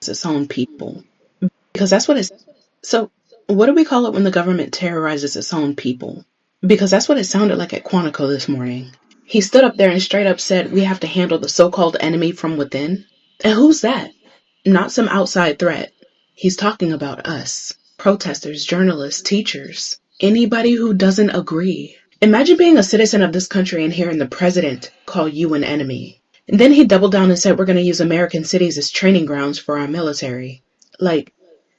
its own people. Because that's what it's. So, what do we call it when the government terrorizes its own people? Because that's what it sounded like at Quantico this morning. He stood up there and straight up said, we have to handle the so called enemy from within. And who's that? Not some outside threat. He's talking about us protesters, journalists, teachers, anybody who doesn't agree. Imagine being a citizen of this country and hearing the president call you an enemy. And then he doubled down and said, we're going to use American cities as training grounds for our military. Like,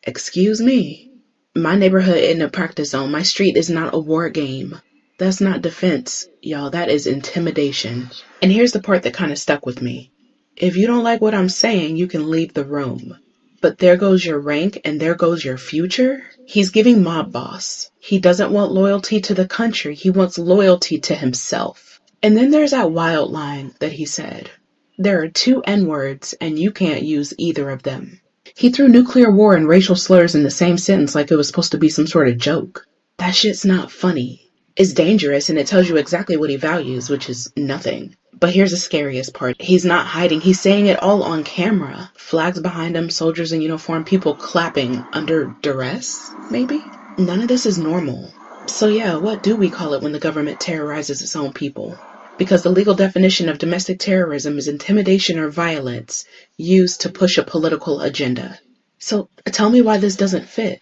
excuse me. My neighborhood isn't a practice zone. My street is not a war game. That's not defense, y'all. That is intimidation. And here's the part that kind of stuck with me. If you don't like what I'm saying, you can leave the room. But there goes your rank and there goes your future. He's giving mob boss. He doesn't want loyalty to the country. He wants loyalty to himself. And then there's that wild line that he said. There are 2 N-words and you can't use either of them. He threw nuclear war and racial slurs in the same sentence like it was supposed to be some sort of joke. That shit's not funny. It's dangerous and it tells you exactly what he values, which is nothing. But here's the scariest part. He's not hiding. He's saying it all on camera. Flags behind him, soldiers in uniform, people clapping under duress, maybe? None of this is normal. So yeah, what do we call it when the government terrorizes its own people? Because the legal definition of domestic terrorism is intimidation or violence used to push a political agenda. So tell me why this doesn't fit.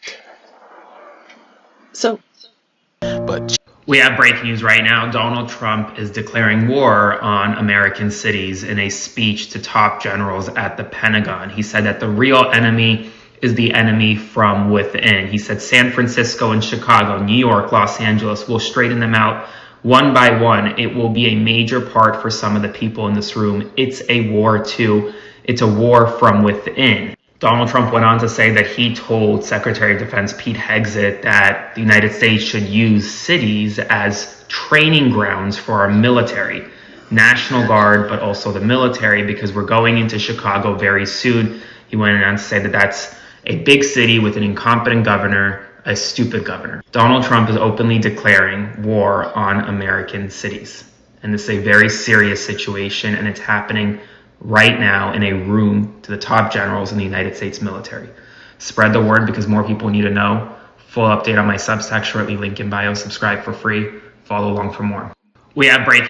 But we have breaking news right now. Donald Trump is declaring war on American cities in a speech to top generals at the Pentagon. He said that the real enemy is the enemy from within. He said San Francisco and Chicago, New York, Los Angeles will straighten them out one by one. It will be a major part for some of the people in this room. It's a war too. It's a war from within. Donald Trump went on to say that he told Secretary of Defense Pete Hegseth that the United States should use cities as training grounds for our military, National Guard, but also the military, because we're going into Chicago very soon. He went on to say that that's a big city with an incompetent governor, a stupid governor. Donald Trump is openly declaring war on American cities. And this is a very serious situation, and it's happening right now in a room to the top generals in the United States military. Spread the word because more people need to know. Full update on my Substack shortly, link in bio. Subscribe for free. Follow along for more. We have break.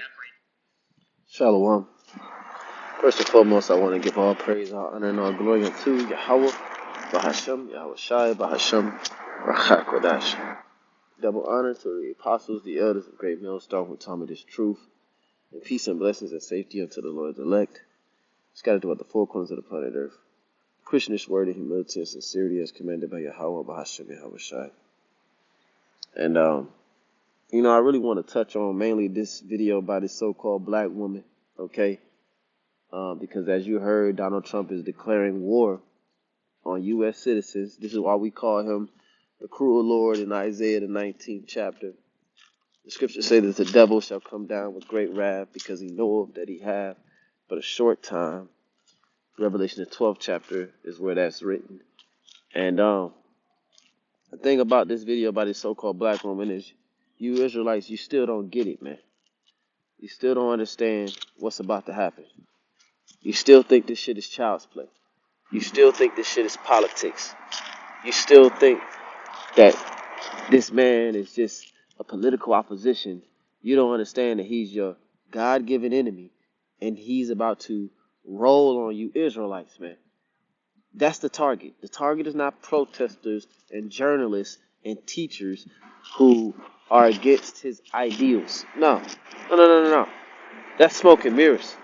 Shalom. First and foremost, I want to give all praise, all honor, and all glory unto Yahweh, Bahashem, Yahweh Shai, Bahashem, Rachak Kodash. Double honor to the apostles, the elders of Great Millstone who taught me this truth, and peace and blessings and safety unto the Lord's elect, scattered throughout the four corners of the planet Earth. Christianish word in humility and sincerity as commanded by Yahweh, Bahashem, Yahweh Shai. And, I really want to touch on mainly this video by this so-called black woman, okay? Because as you heard, Donald Trump is declaring war on U.S. citizens. This is why we call him the cruel Lord in Isaiah, the 19th chapter. The scriptures say that the devil shall come down with great wrath because he knoweth that he have but a short time. Revelation, the 12th chapter is where that's written. And the thing about this video by this so-called black woman is you Israelites, you still don't get it, man. You still don't understand what's about to happen. You still think this shit is child's play. You still think this shit is politics. You still think that this man is just a political opposition. You don't understand that he's your God-given enemy and he's about to roll on you Israelites, man. That's the target. The target is not protesters and journalists and teachers who are against his ideals. No. That's smoke and mirrors.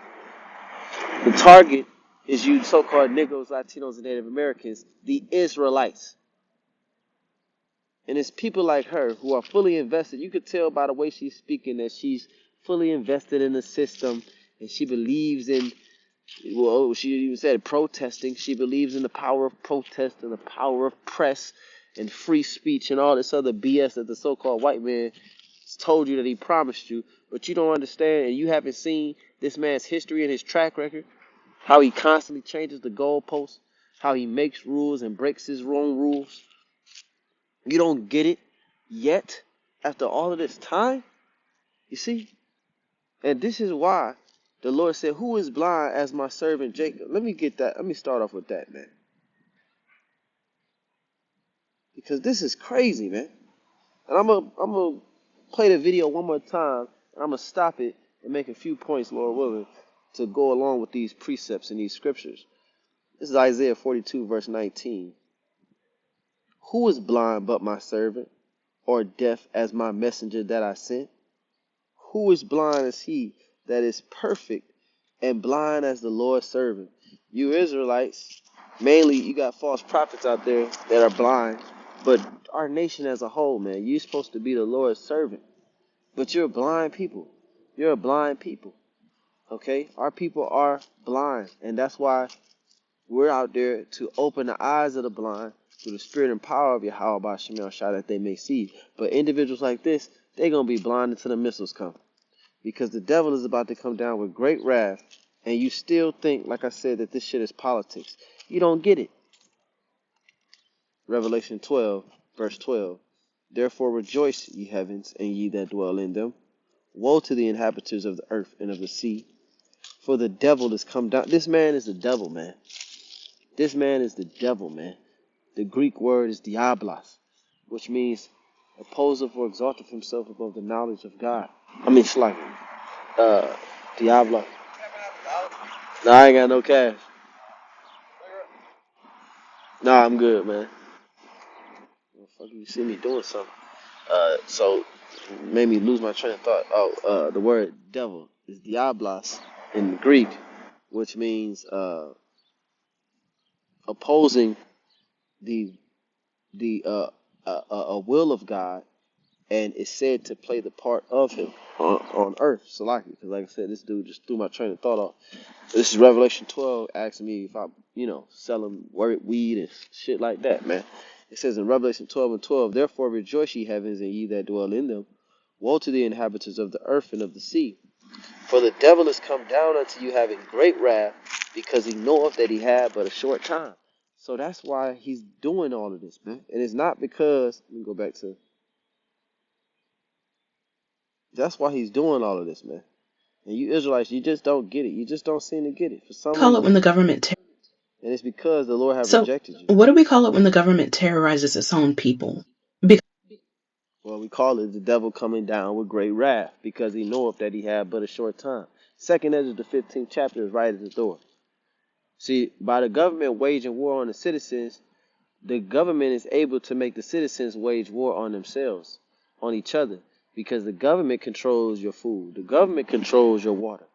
The target is you so-called Negroes, Latinos, and Native Americans, the Israelites. And it's people like her who are fully invested. You could tell by the way she's speaking that she's fully invested in the system and she believes in, well, she even said protesting. She believes in the power of protest and the power of press and free speech and all this other BS that the so-called white man told you that he promised you. But you don't understand and you haven't seen this man's history and his track record, how he constantly changes the goalposts, how he makes rules and breaks his own rules. You don't get it yet after all of this time? You see? And this is why the Lord said, who is blind as my servant Jacob? Let me get that. Let me start off with that, man. because this is crazy, man. And I'm gonna play the video one more time, and I'm gonna stop it and make a few points, Lord willing, to go along with these precepts and these scriptures. This is Isaiah 42, verse 19. Who is blind but my servant, or deaf as my messenger that I sent? Who is blind as he that is perfect, and blind as the Lord's servant? You Israelites, mainly you got false prophets out there that are blind, but our nation as a whole, man, you're supposed to be the Lord's servant, but you're blind people. You're a blind people, okay? Our people are blind, and that's why we're out there to open the eyes of the blind through the spirit and power of Yahweh by Shemel Shah that they may see. But individuals like this, they're going to be blind until the missiles come, because the devil is about to come down with great wrath, and you still think, like I said, that this shit is politics. You don't get it. Revelation 12, verse 12. Therefore rejoice, ye heavens, and ye that dwell in them. Woe to the inhabitants of the earth and of the sea, for the devil is come down. This man is the devil, man. This man is the devil, man. The Greek word is diablos, which means opposer or exalted himself above the knowledge of God. I mean, Shlach. Diablo. Nah, I ain't got no cash. Nah, I'm good, man. Fuck, you see me doing something. So made me lose my train of thought. The word devil is diablos in Greek, which means opposing the will of God, and is said to play the part of him on earth. So because like I said, this dude just threw my train of thought off. This is Revelation 12 asking me if I'm, selling weed and shit like that, man. It says in Revelation 12 and 12, therefore rejoice ye heavens and ye that dwell in them. Woe to the inhabitants of the earth and of the sea. For the devil is come down unto you having great wrath, because he knoweth that he had but a short time. So that's why he's doing all of this, man. And it's not because, let me go back to, that's why he's doing all of this, man. And you Israelites, you just don't get it. You just don't seem to get it for some Call it reason. when the government And it's because the Lord have So, rejected you. what do we call it when the government terrorizes its own people? Because Well, we call it the devil coming down with great wrath, because he knoweth that he had but a short time. Second Ezra, the 15th chapter, is right at the door. See, by the government waging war on the citizens, the government is able to make the citizens wage war on themselves, on each other, because the government controls your food. The government controls your water.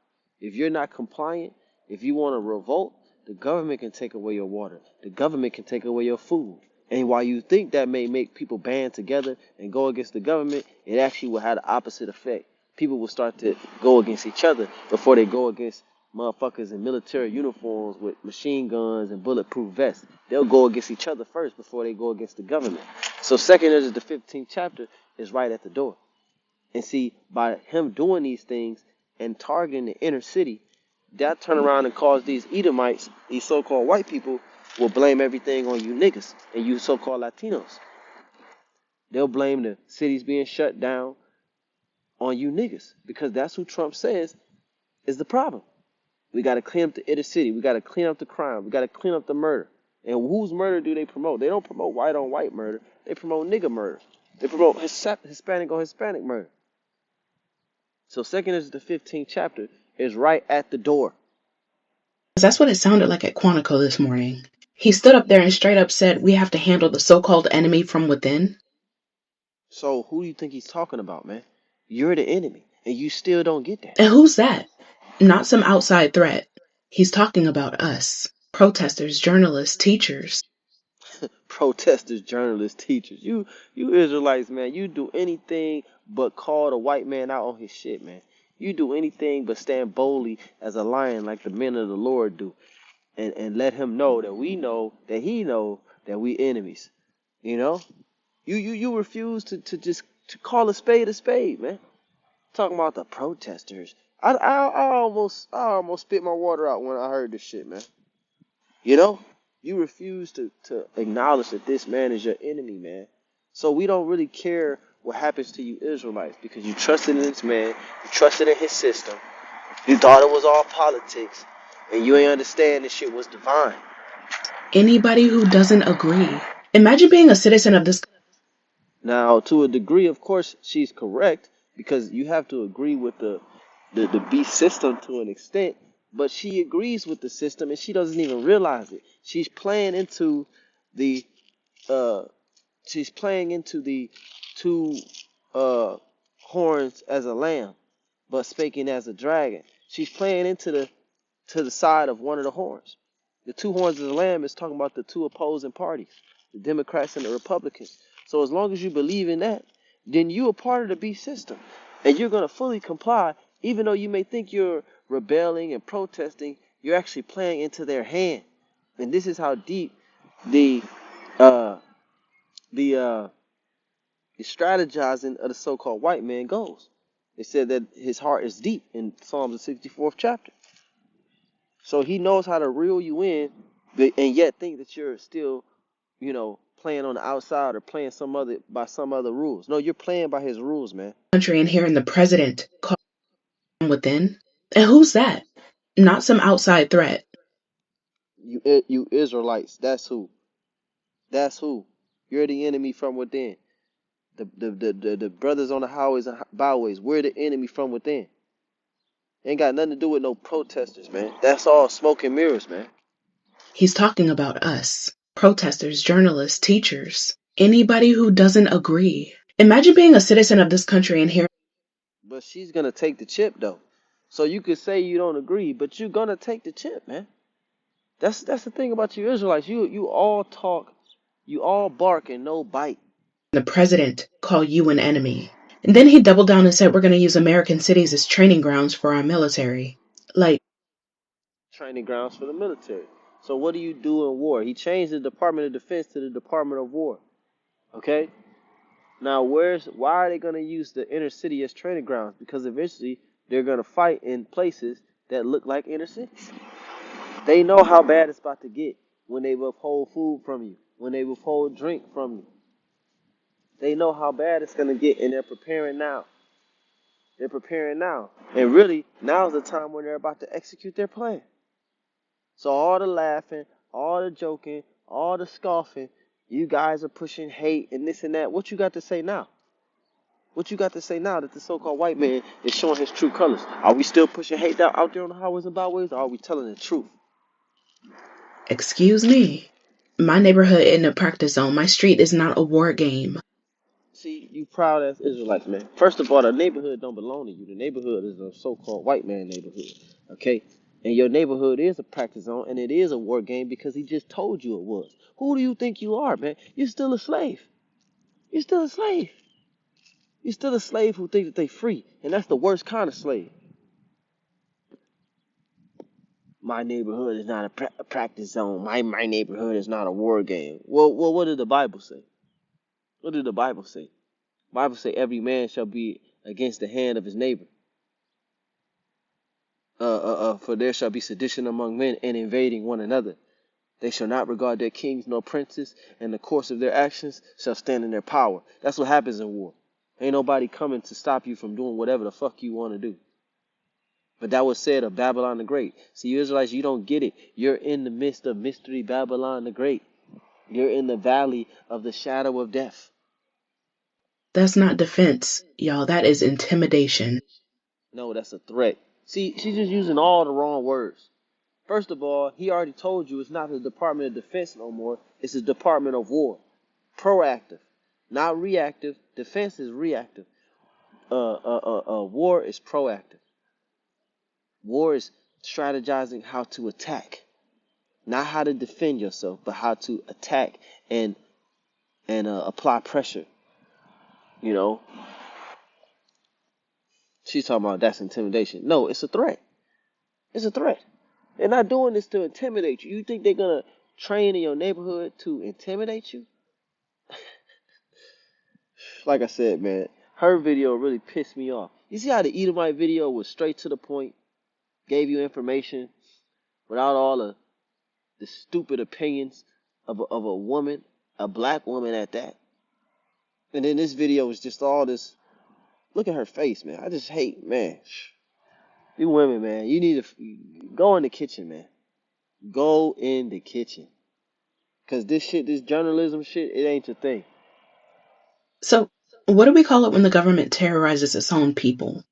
If you're not compliant, if you want to revolt, the government can take away your water. The government can take away your food. And while you think that may make people band together and go against the government, it actually will have the opposite effect. People will start to go against each other before they go against motherfuckers in military uniforms with machine guns and bulletproof vests. They'll go against each other first before they go against the government. So Second Ezra, the 15th chapter, is right at the door. And see, by him doing these things and targeting the inner city, that turn around and cause these Edomites, these so-called white people, will blame everything on you niggas and you so-called Latinos. They'll blame the cities being shut down on you niggas, because that's who Trump says is the problem. We got to clean up the inner city. We got to clean up the crime. We got to clean up the murder. And whose murder do they promote? They don't promote white on white murder. They promote nigga murder. They promote Hispanic on Hispanic murder. So Second Ezra, the 15th chapter, is right at the door. that's what it sounded like at Quantico this morning. He stood up there and straight up said, we have to handle the so-called enemy from within. So who do you think he's talking about, man? You're the enemy, and you still don't get that. And who's that? Not some outside threat. He's talking about us. Protesters, journalists, teachers. Protesters, journalists, teachers. You Israelites, man, you do anything but call the white man out on his shit, man. You do anything but stand boldly as a lion like the men of the Lord do. And let him know that we know that he know that we enemies. You know? You refuse to just to call a spade, man. Talking about the protesters. I almost spit my water out when I heard this shit, man. You know? You refuse to acknowledge that this man is your enemy, man. So we don't really care what happens to you Israelites, because you trusted in this man, you trusted in his system, you thought it was all politics, and you ain't understand this shit was divine. Anybody who doesn't agree Imagine being a citizen of this. Now, to a degree, of course, she's correct because you have to agree with the beast system to an extent, but she agrees with the system and she doesn't even realize it. The uh she's playing into the two uh horns as a lamb, but speaking as a dragon. She's playing into the side of one of the horns. The two horns of the lamb is talking about the two opposing parties, the Democrats and the Republicans. So as long as you believe in that, then you're a part of the beast system. And you're going to fully comply, even though you may think you're rebelling and protesting, you're actually playing into their hand. And this is how deep the uh the uh the strategizing of the so-called white man goes. They said that his heart is deep in Psalms the 64th chapter. So he knows how to reel you in, and yet think that you're still, playing on the outside or playing by some other rules. No, you're playing by his rules, man. Country and hearing the president call from within. And who's that? Not some outside threat. You Israelites, that's who. That's who. You're the enemy from within. The brothers on the highways and byways, we're the enemy from within. Ain't got nothing to do with no protesters, man. That's all smoke and mirrors, man. He's talking about us. Protesters, journalists, teachers. Anybody who doesn't agree. Imagine being a citizen of this country and hearing. But she's gonna take the chip though. So you could say you don't agree, but you're gonna take the chip, man. That's the thing about you Israelites. You all talk, you all bark and no bite. The president call you an enemy. And then he doubled down and said we're going to use American cities as training grounds for our military. Like, Training grounds for the military. So what do you do in war? He changed the Department of Defense to the Department of War. Okay? Now why are they gonna use the inner city as training grounds? Because eventually they're gonna fight in places that look like inner cities. They know how bad it's about to get when they withhold food from you, when they withhold drink from you. They know how bad it's going to get, and they're preparing now. They're preparing now. And really, now's the time when they're about to execute their plan. So all the laughing, all the joking, all the scoffing, you guys are pushing hate and this and that. What you got to say now? What you got to say now that the so-called white man is showing his true colors? Are we still pushing hate out there on the highways and byways, or are we telling the truth? excuse me. My neighborhood isn't a practice zone. My street is not a war game. See, you proud as Israelites, man. First of all, the neighborhood don't belong to you. The neighborhood is a so-called white man neighborhood, okay? And your neighborhood is a practice zone, and it is a war game because he just told you it was. Who do you think you are, man? You're still a slave. You're still a slave. You're still a slave who think that they free, and that's the worst kind of slave. My neighborhood is not a practice zone. My neighborhood is not a war game. Well, what did the Bible say? What did the Bible say? The Bible say every man shall be against the hand of his neighbor. For there shall be sedition among men and invading one another. They shall not regard their kings nor princes, and the course of their actions shall stand in their power. That's what happens in war. Ain't nobody coming to stop you from doing whatever the fuck you want to do. But that was said of Babylon the Great. See, you Israelites, you don't get it. You're in the midst of mystery Babylon the Great. You're in the valley of the shadow of death. That's not defense, y'all. That is intimidation. No, that's a threat. See, she's just using all the wrong words. First of all, he already told you it's not the Department of Defense no more. It's the Department of War. Proactive, not reactive. Defense is reactive. War is proactive. War is strategizing how to attack, not how to defend yourself, but how to attack and apply pressure. You know, she's talking about that's intimidation. No, it's a threat. It's a threat. They're not doing this to intimidate you. You think they're gonna train in your neighborhood to intimidate you? Like I said, man, her video really pissed me off. You see how the Edomite video was straight to the point, gave you information without all the stupid opinions of a woman, a black woman at that. And then this video was just all this. Look at her face, man. I just hate, man. You women, man, you need to go in the kitchen, man. Go in the kitchen. Cause this shit, this journalism shit, it ain't your thing. So, what do we call it when the government terrorizes its own people?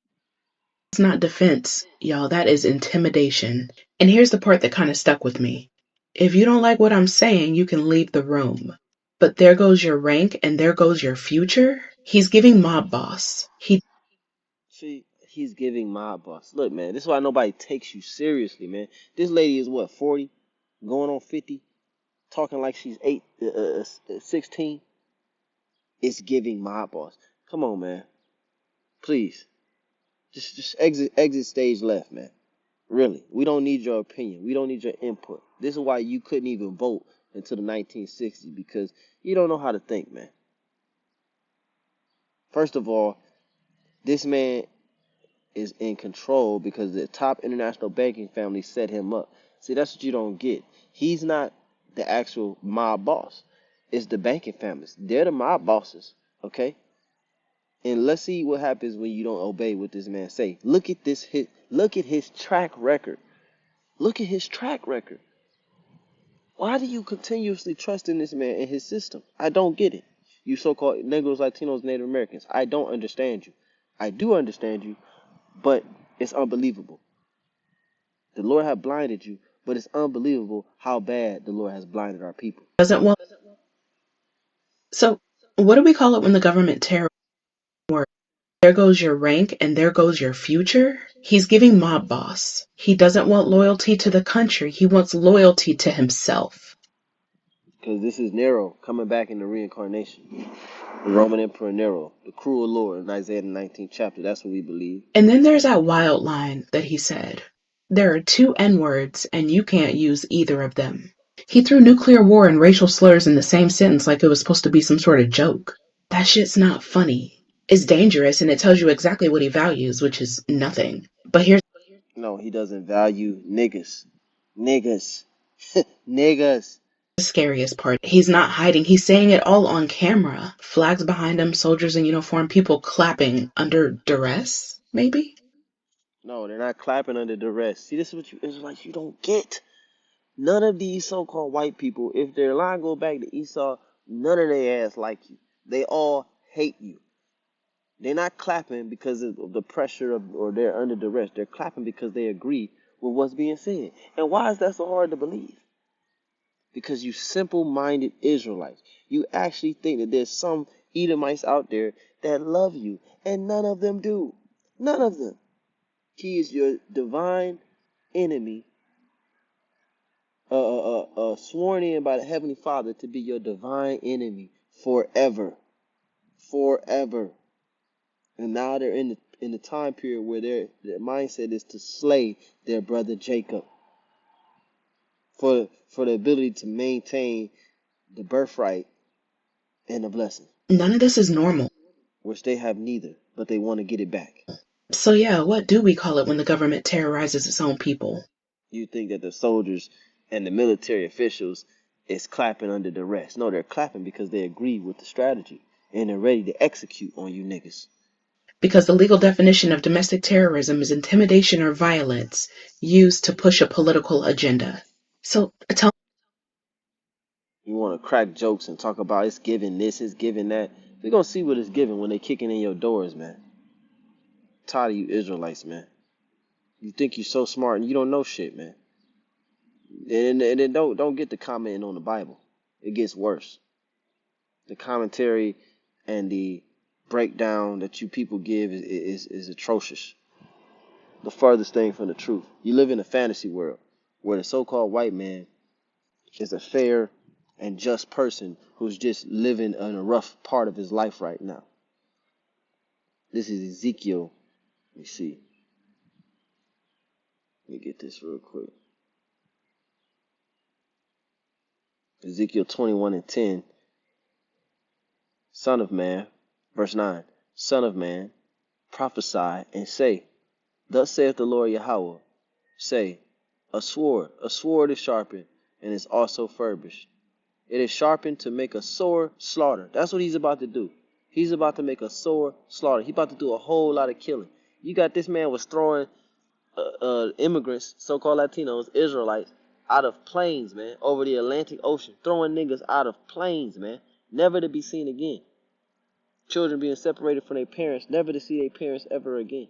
It's not defense, y'all. That is intimidation. And here's the part that kind of stuck with me. If you don't like what I'm saying, you can leave the room. But there goes your rank and there goes your future. He's giving mob boss. See, he's giving mob boss. Look, man, this is why nobody takes you seriously, man. This lady is what, 40, going on 50, talking like she's 16. It's giving mob boss. Come on, man. Please, just exit stage left, man. Really, we don't need your opinion. We don't need your input. This is why you couldn't even vote until the 1960s, because you don't know how to think, man. First of all, this man is in control because the top international banking family set him up. See, that's what you don't get. He's not the actual mob boss. It's the banking families. They're the mob bosses, okay? And let's see what happens when you don't obey what this man say. Look at his track record. Look at his track record. Why do you continuously trust in this man and his system? I don't get it. You so-called Negroes, Latinos, Native Americans. I don't understand you. I do understand you, but it's unbelievable. The Lord has blinded you, but it's unbelievable how bad the Lord has blinded our people. Doesn't want. So, what do we call it when the government terrorizes? There goes your rank and there goes your future. He's giving mob boss. He doesn't want loyalty to the country. He wants loyalty to himself. Because this is Nero coming back in the reincarnation. The Roman Emperor Nero, the cruel Lord in Isaiah the 19th chapter. That's what we believe. And then there's that wild line that he said. There are two N-words and you can't use either of them. He threw nuclear war and racial slurs in the same sentence like it was supposed to be some sort of joke. That shit's not funny. It's dangerous and it tells you exactly what he values, which is nothing. But here's No, he doesn't value niggas. Niggas. Niggas. the scariest part. He's not hiding. He's saying it all on camera. Flags behind him, soldiers in uniform, people clapping under duress, maybe? No, they're not clapping under duress. See, this is what you Israelites, you don't get. None of these so-called white people, if their line go back to Esau, none of their ass like you. They all hate you. They're not clapping because of the pressure or they're under duress. They're clapping because they agree with what's being said. And why is that so hard to believe? Because you simple-minded Israelites, you actually think that there's some Edomites out there that love you, and none of them do. None of them. He is your divine enemy, sworn in by the Heavenly Father to be your divine enemy forever. Forever. And now they're in the time period where their mindset is to slay their brother Jacob for the ability to maintain the birthright and the blessing, None of this is normal. which they have neither, but they want to get it back. So yeah, what do we call it when the government terrorizes its own people? You think that the soldiers and the military officials is clapping under duress. No, they're clapping because they agree with the strategy and they're ready to execute on you niggas. Because the legal definition of domestic terrorism is intimidation or violence used to push a political agenda. So tell You want to crack jokes and talk about it's giving this, it's giving that. We're going to see what it's giving when they kicking in your doors, man. Tired of you Israelites, man. You think you're so smart and you don't know shit, man. And then don't get the commenting on the Bible. It gets worse. The commentary and the breakdown that you people give is atrocious. The farthest thing from the truth. You live in a fantasy world where the so-called white man is a fair and just person who's just living in a rough part of his life right now. This is Ezekiel. Let me see. Let me get this real quick. Ezekiel 21:10. Son of man, verse 9. Son of man, prophesy and say, thus saith the Lord Yahweh, say, a sword is sharpened and is also furbished. It is sharpened to make a sore slaughter. That's what he's about to do. He's about to make a sore slaughter. He's about to do a whole lot of killing. You got this man was throwing immigrants, so-called Latinos, Israelites, out of planes, man, over the Atlantic Ocean, throwing niggas out of planes, man, never to be seen again. Children being separated from their parents, never to see their parents ever again.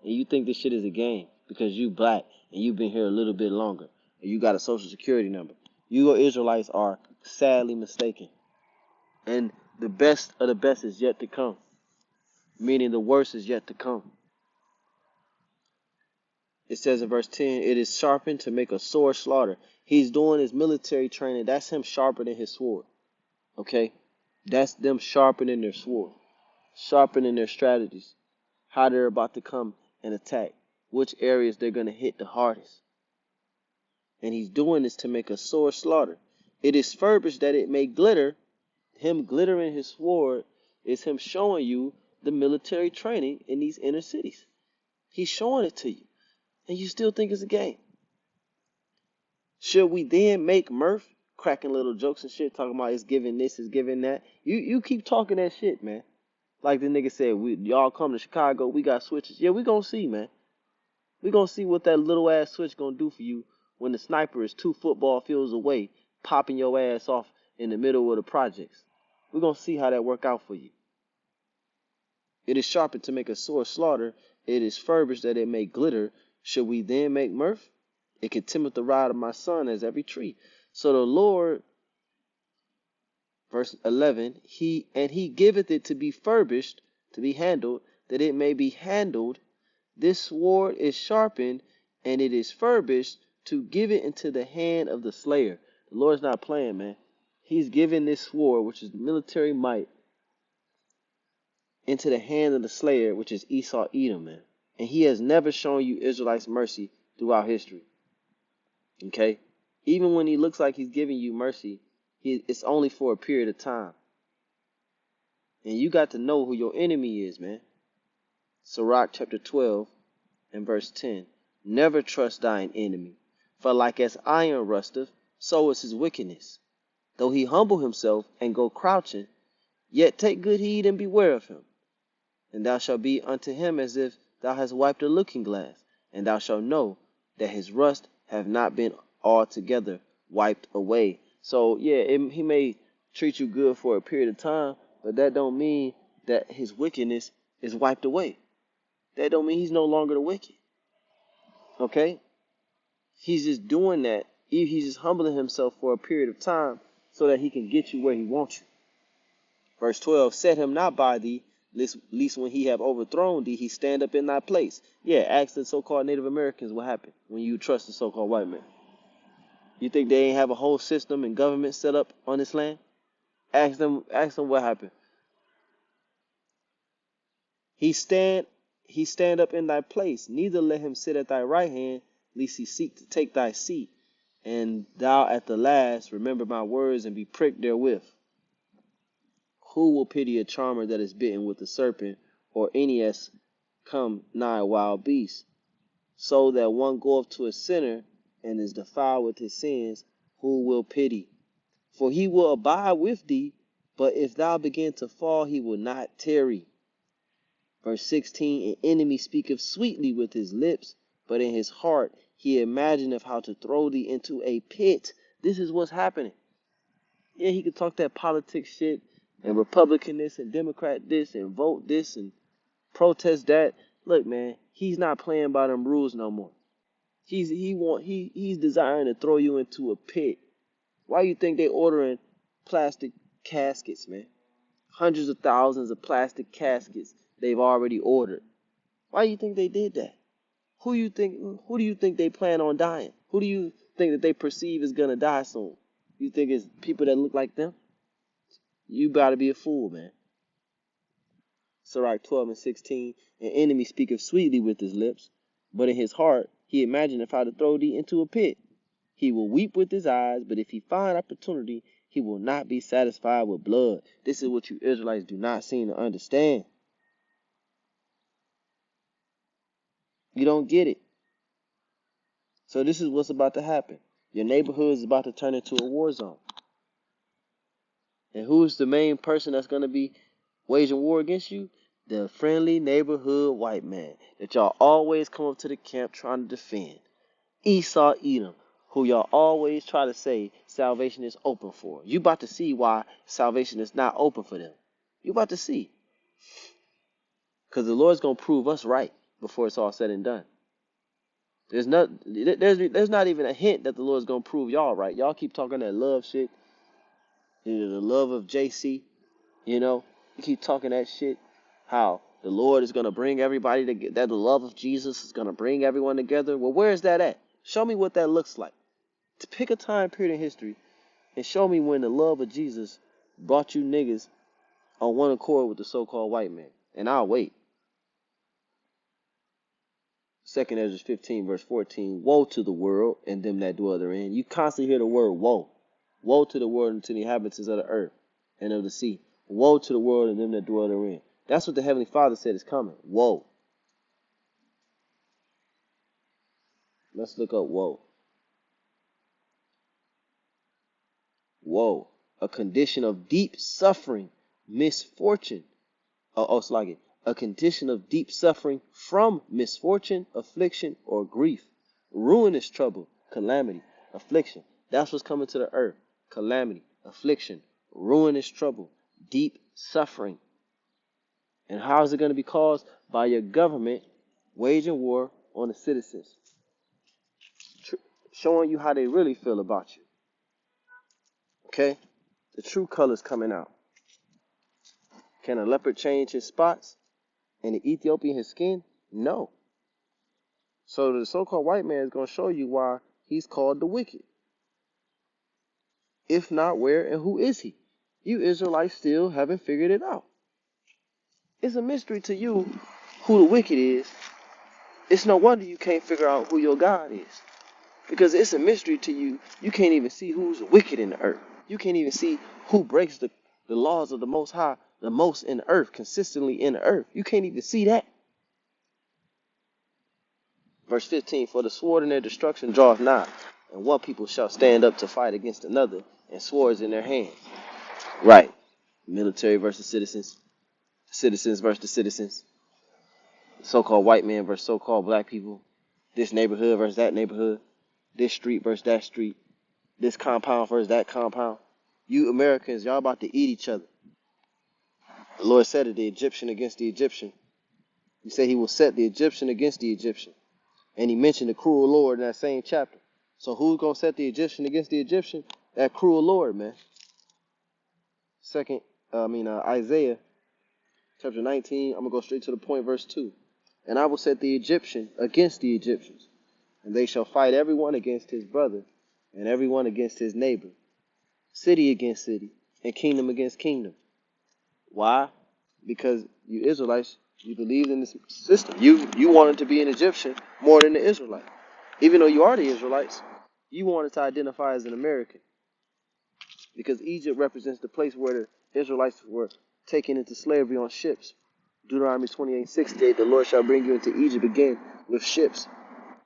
And you think this shit is a game because you black and you've been here a little bit longer and you got a social security number. You Israelites are sadly mistaken. And the best of the best is yet to come, meaning the worst is yet to come. It says in verse 10, it is sharpened to make a sword slaughter. He's doing his military training. That's him sharpening his sword. Okay? That's them sharpening their sword, sharpening their strategies, how they're about to come and attack, which areas they're going to hit the hardest. And he's doing this to make a sword slaughter. It is furbished that it may glitter. Him glittering his sword is him showing you the military training in these inner cities. He's showing it to you. And you still think it's a game. Should we then make mirth, cracking little jokes and shit, talking about it's giving this, it's giving that? You keep talking that shit, man. Like the nigga said, y'all come to Chicago, we got switches. Yeah, we gonna see, man. We gonna see what that little ass switch gonna do for you when the sniper is 2 football fields away, popping your ass off in the middle of the projects. We gonna see how that work out for you. It is sharpened to make a sword slaughter. It is furbished that it may glitter. Should we then make mirth? It contemneth the rod of my son as every tree. So the Lord, verse 11, he giveth it to be furbished, to be handled, that it may be handled. This sword is sharpened, and it is furbished to give it into the hand of the slayer. The Lord's not playing, man. He's giving this sword, which is military might, into the hand of the slayer, which is Esau Edom, man. And he has never shown you Israelites mercy throughout history. Okay? Even when he looks like he's giving you mercy, it's only for a period of time. And you got to know who your enemy is, man. Sirach chapter 12 and verse 10. Never trust thine enemy, for like as iron rusteth, so is his wickedness. Though he humble himself and go crouching, yet take good heed and beware of him. And thou shalt be unto him as if thou hast wiped a looking glass, and thou shalt know that his rust have not been altogether wiped away. So yeah, he may treat you good for a period of time, but that don't mean that his wickedness is wiped away. That don't mean he's no longer the wicked. Okay? He's just doing that. He's just humbling himself for a period of time so that he can get you where he wants you. Verse 12, set him not by thee, least when he have overthrown thee, he stand up in thy place. Yeah, ask the so-called Native Americans what happened when you trust the so-called white man. You think they ain't have a whole system and government set up on this land? Ask them what happened. He stand up in thy place, neither let him sit at thy right hand, lest he seek to take thy seat. And thou at the last remember my words and be pricked therewith. Who will pity a charmer that is bitten with a serpent, or any as come nigh a wild beast? So that one goeth to a sinner and is defiled with his sins, who will pity? For he will abide with thee, but if thou begin to fall, he will not tarry. Verse 16, an enemy speaketh sweetly with his lips, but in his heart he imagineth how to throw thee into a pit. This is what's happening. Yeah, he could talk that politics shit and Republican this and Democrat this and vote this and protest that. Look, man, he's not playing by them rules no more. He's desiring to throw you into a pit. Why you think they ordering plastic caskets, man? Hundreds of thousands of plastic caskets they've already ordered. Why do you think they did that? Who do you think they plan on dying? Who do you think that they perceive is gonna die soon? You think it's people that look like them? You gotta be a fool, man. Sirach 12 and 16, an enemy speaketh sweetly with his lips, but in his heart he imagineth how to throw thee into a pit. He will weep with his eyes, but if he find opportunity, he will not be satisfied with blood. This is what you Israelites do not seem to understand. You don't get it. So this is what's about to happen. Your neighborhood is about to turn into a war zone. And who's the main person that's going to be waging war against you? The friendly neighborhood white man that y'all always come up to the camp trying to defend. Esau Edom, who y'all always try to say salvation is open for. You about to see why salvation is not open for them. You about to see. Because the Lord's going to prove us right before it's all said and done. There's not even a hint that the Lord's going to prove y'all right. Y'all keep talking that love shit. The love of JC. You keep talking that shit. How the Lord is going to bring everybody together. That the love of Jesus is going to bring everyone together. Well, where is that at? Show me what that looks like. To pick a time period in history and show me when the love of Jesus brought you niggas on one accord with the so-called white man. And I'll wait. 2nd Ezra 15 verse 14. Woe to the world and them that dwell therein. You constantly hear the word woe. Woe to the world and to the inhabitants of the earth and of the sea. Woe to the world and them that dwell therein. That's what the Heavenly Father said is coming. Woe. Let's look up woe. Woe. A condition of deep suffering, misfortune. It's like it. A condition of deep suffering from misfortune, affliction, or grief. Ruinous trouble, calamity, affliction. That's what's coming to the earth. Calamity, affliction, ruinous trouble, deep suffering. And how is it going to be caused? By your government waging war on the citizens. Showing you how they really feel about you. Okay? The true colors coming out. Can a leopard change his spots and the Ethiopian his skin? No. So the so-called white man is going to show you why he's called the wicked. If not, where and who is he? You Israelites still haven't figured it out. It's a mystery to you who the wicked is. It's no wonder you can't figure out who your God is. Because it's a mystery to you. You can't even see who's wicked in the earth. You can't even see who breaks the laws of the Most High the most in the earth, consistently in the earth. You can't even see that. Verse 15, for the sword in their destruction draweth nigh, and one people shall stand up to fight against another, and swords in their hands. Right. Military versus citizens. Citizens versus citizens. So-called white men versus so-called black people. This neighborhood versus that neighborhood. This street versus that street. This compound versus that compound. You Americans, y'all about to eat each other. The Lord said it, the Egyptian against the Egyptian. He said he will set the Egyptian against the Egyptian. And he mentioned the cruel Lord in that same chapter. So who's going to set the Egyptian against the Egyptian? That cruel Lord, man. Isaiah chapter 19, I'm going to go straight to the point, verse 2. And I will set the Egyptian against the Egyptians, and they shall fight everyone against his brother, and everyone against his neighbor, city against city, and kingdom against kingdom. Why? Because you Israelites, you believed in this system. You wanted to be an Egyptian more than the Israelite. Even though you are the Israelites, you wanted to identify as an American. Because Egypt represents the place where the Israelites were taken into slavery on ships. Deuteronomy 28:68, the Lord shall bring you into Egypt again with ships.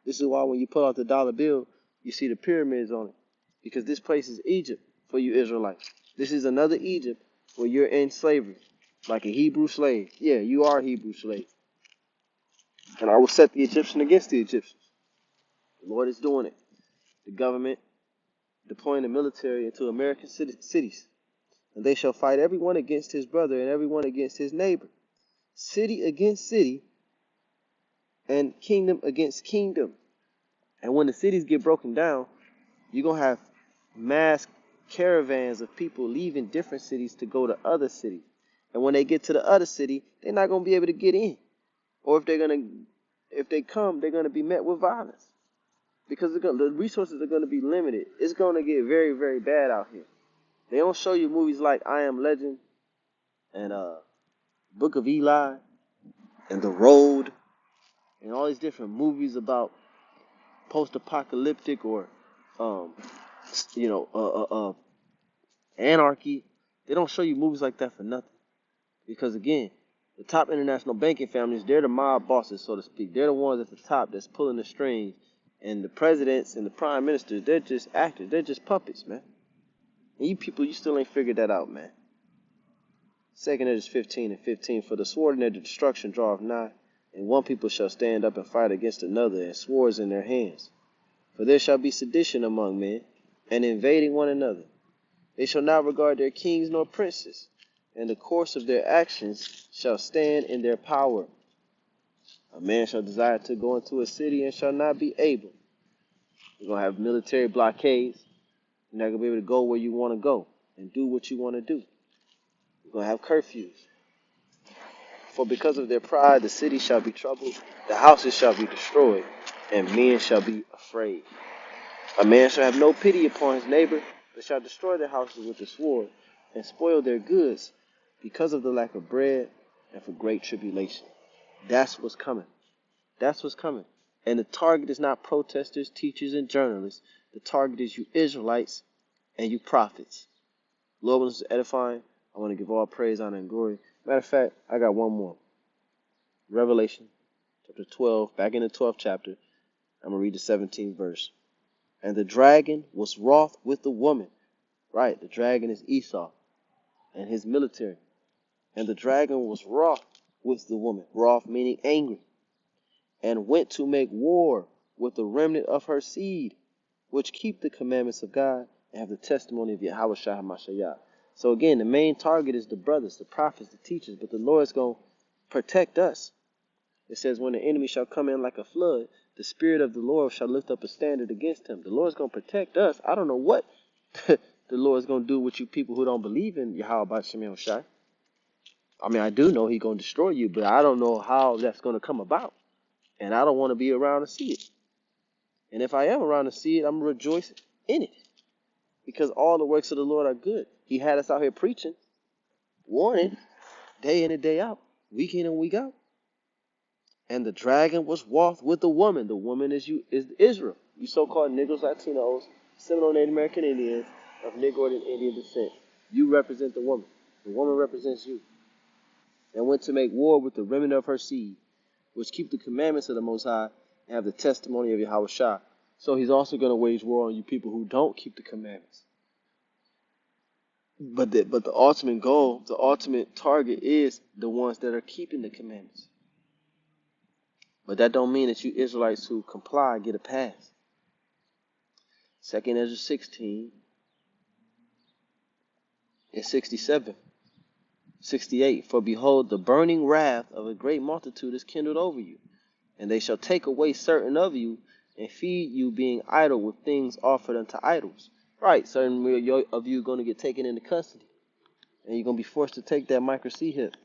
This is why when you pull out the dollar bill, you see the pyramids on it. Because this place is Egypt for you Israelites. This is another Egypt where you're in slavery. Like a Hebrew slave. Yeah, you are a Hebrew slave. And I will set the Egyptian against the Egyptians. The Lord is doing it. The government deploying the military into American cities. And they shall fight everyone against his brother and everyone against his neighbor. City against city and kingdom against kingdom. And when the cities get broken down, you're going to have mass caravans of people leaving different cities to go to other cities. And when they get to the other city, they're not going to be able to get in. Or if they come, they're going to be met with violence. Because the resources are going to be limited. It's going to get very, very bad out here. They don't show you movies like I Am Legend and Book of Eli and The Road and all these different movies about post-apocalyptic or anarchy. They don't show you movies like that for nothing. Because again, the top international banking families, they're the mob bosses, so to speak. They're the ones at the top that's pulling the strings. And the presidents and the prime ministers, they're just actors. They're just puppets, man. And you people, you still ain't figured that out, man. 2nd Ezra 15:15. For the sword in their destruction draweth nigh, and one people shall stand up and fight against another, and swords in their hands. For there shall be sedition among men, and invading one another. They shall not regard their kings nor princes, and the course of their actions shall stand in their power. A man shall desire to go into a city and shall not be able. You're going to have military blockades. You're not going to be able to go where you want to go and do what you want to do. You're going to have curfews. For because of their pride, the city shall be troubled, the houses shall be destroyed, and men shall be afraid. A man shall have no pity upon his neighbor, but shall destroy their houses with the sword, and spoil their goods, because of the lack of bread and for great tribulation. That's what's coming. That's what's coming. And the target is not protesters, teachers, and journalists. The target is you Israelites and you prophets. Lord, when this is edifying, I want to give all praise, honor, and glory. Matter of fact, I got one more. Revelation chapter 12, back in the 12th chapter. I'm going to read the 17th verse. And the dragon was wroth with the woman. Right, the dragon is Esau and his military. And the dragon was wroth with the woman. Wroth meaning angry. And went to make war with the remnant of her seed, which keep the commandments of God and have the testimony of Yahweh Shah HaMashiach. So again, the main target is the brothers, the prophets, the teachers, but the Lord's going to protect us. It says, when the enemy shall come in like a flood, the Spirit of the Lord shall lift up a standard against him. The Lord's going to protect us. I don't know what the Lord's going to do with you people who don't believe in Yahweh Shem Shai. I mean, I do know he's going to destroy you, but I don't know how that's going to come about. And I don't want to be around to see it. And if I am around to see it, I'm going to rejoice in it. Because all the works of the Lord are good. He had us out here preaching, warning, day in and day out, week in and week out. And the dragon was wroth with the woman. The woman is Israel. You so-called Negroes, Latinos, Seminole Native American Indians of Negro and Indian descent. You represent the woman. The woman represents you. And went to make war with the remnant of her seed, which keep the commandments of the Most High and have the testimony of Yahweh Shah. So he's also going to wage war on you people who don't keep the commandments. But the ultimate goal, the ultimate target is the ones that are keeping the commandments. But that don't mean that you Israelites who comply get a pass. 2nd Ezra 16 and 67, 68. For behold, the burning wrath of a great multitude is kindled over you, and they shall take away certain of you and feed you, being idle with things offered unto idols. Right, certain of you are going to get taken into custody, and you're going to be forced to take that micro C hip.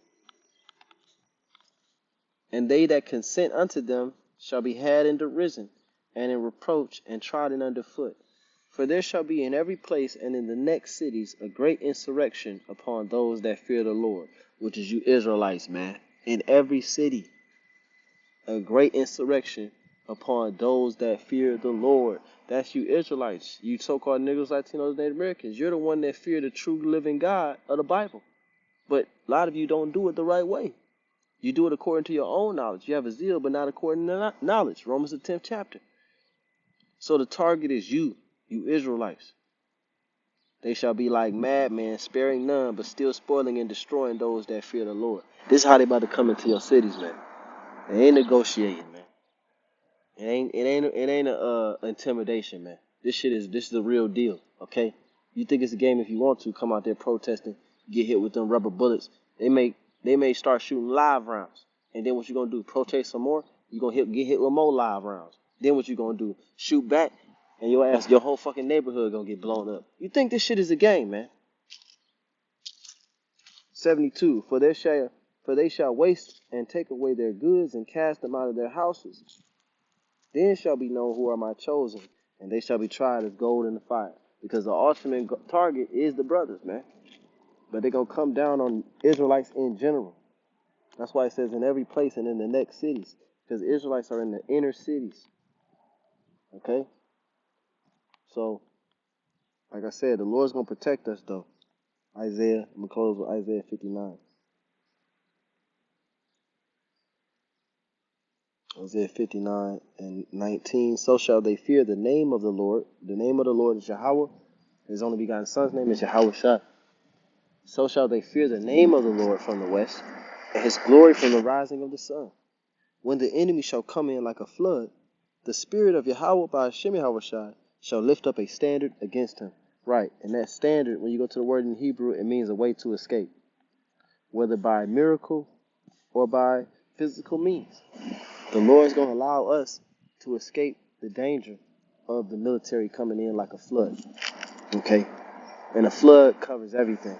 And they that consent unto them shall be had in derision, and in reproach, and trodden under foot. For there shall be in every place and in the next cities a great insurrection upon those that fear the Lord, which is you Israelites, man. In every city, a great insurrection upon those that fear the Lord. That's you Israelites, you so-called Negroes, Latinos, Native Americans. You're the one that fear the true living God of the Bible. But a lot of you don't do it the right way. You do it according to your own knowledge. You have a zeal, but not according to knowledge. Romans the 10th chapter. So the target is you Israelites. They shall be like madmen, sparing none, but still spoiling and destroying those that fear the Lord. This is how they about to come into your cities, man. They ain't negotiating, man. It ain't a intimidation, man. This is the real deal, okay? You think it's a game if you want to come out there protesting, get hit with them rubber bullets. They may start shooting live rounds. And then what you gonna do? Protest some more? You gonna get hit with more live rounds. Then what you gonna do? Shoot back, and your whole fucking neighborhood gonna get blown up. You think this shit is a game, man? 72. For they shall waste and take away their goods and cast them out of their houses. Then shall be known who are my chosen, and they shall be tried as gold in the fire. Because the ultimate target is the brothers, man. But they're going to come down on Israelites in general. That's why it says in every place and in the next cities. Because Israelites are in the inner cities. Okay? So, like I said, the Lord's going to protect us, though. I'm going to close with Isaiah 59. Isaiah 59 and 19. So shall they fear the name of the Lord. The name of the Lord is Yahweh. His only begotten son's name is Yahweh Shah. So shall they fear the name of the Lord from the west, and his glory from the rising of the sun. When the enemy shall come in like a flood, The spirit of Yahweh by Hashem Yahushai shall lift up a standard against him. Right, and that standard, when you go to the word in Hebrew, it means a way to escape, whether by miracle or by physical means. The Lord is going to allow us to escape the danger of the military coming in like a flood. Okay? And a flood covers everything.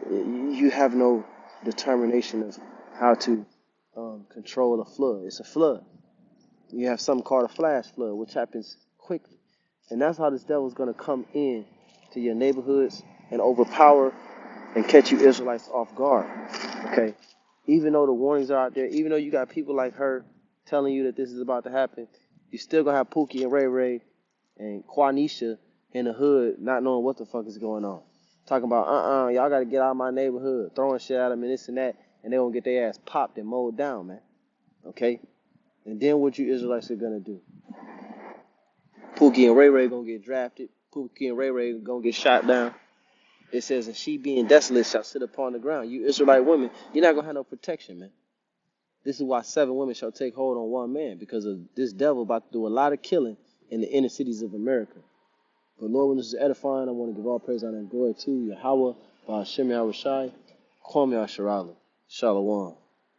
You have no determination of how to control a flood. It's a flood. You have something called a flash flood, which happens quickly. And that's how this devil is going to come in to your neighborhoods and overpower and catch you Israelites off guard. Okay? Even though the warnings are out there, even though you got people like her telling you that this is about to happen, you still going to have Pookie and Ray Ray and Quanisha in the hood not knowing what the fuck is going on. Talking about, y'all got to get out of my neighborhood, throwing shit at them and this and that, and they going to get their ass popped and mowed down, man. Okay? And then what you Israelites are going to do? Pookie and Ray Ray going to get drafted. Pookie and Ray Ray going to get shot down. It says, and she being desolate shall sit upon the ground. You Israelite women, you're not going to have no protection, man. This is why 7 women shall take hold on 1 man, because of this devil about to do a lot of killing in the inner cities of America. But Lord, when this is edifying, I want to give all praise, honor, and glory to Yahweh, by Hashem Yahushai, Kwame Asherala, Shalom.